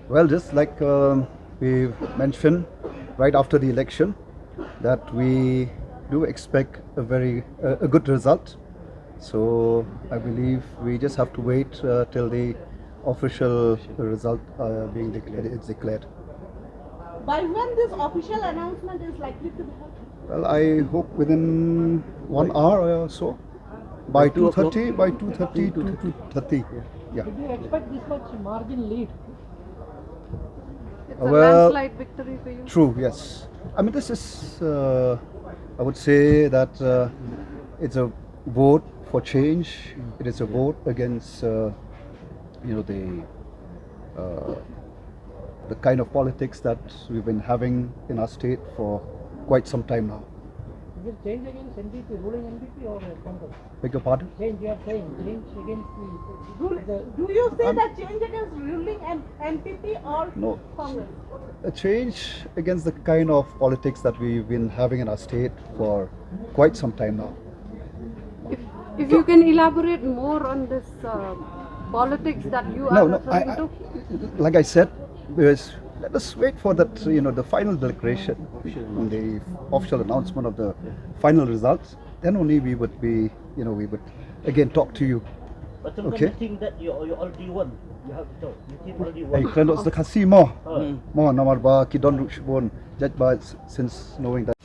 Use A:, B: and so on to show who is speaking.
A: Well, just like we mentioned right after the election, that we do expect a good result. So I believe we just have to wait till the official result being declared. It's declared.
B: By when this official announcement is likely to be held?
A: Well, I hope within 1 hour or so, by 2:30, by 2:30 to 2:30. Yeah.
C: Did you expect this much margin lead?
D: It's a
A: Well,
D: landslide victory for you.
A: True, yes. I mean, this is, I would say that it's a vote for change. It is a vote against, you know, the kind of politics that we've been having in our state for quite some time now.
C: Is it change against NDP, ruling NDP or Congress?
A: Beg your pardon?
C: Change, you are saying change against the
B: Do you say that change against ruling and NPP or
A: No.
B: Congress?
A: A change against the kind of politics that we've been having in our state for quite some time now.
D: If you can elaborate more on this politics that you are referring to.
A: Like I said, let us wait for that, the final declaration, the official announcement of the final results. Then only we would be, we would again talk to you.
E: But Syngkon,
A: Okay.
E: you think that you already won. You have to talk. You think already
A: Hey,
E: won.
A: klan doktor kasih more nomor ba kidon ruk shibon judge by since knowing that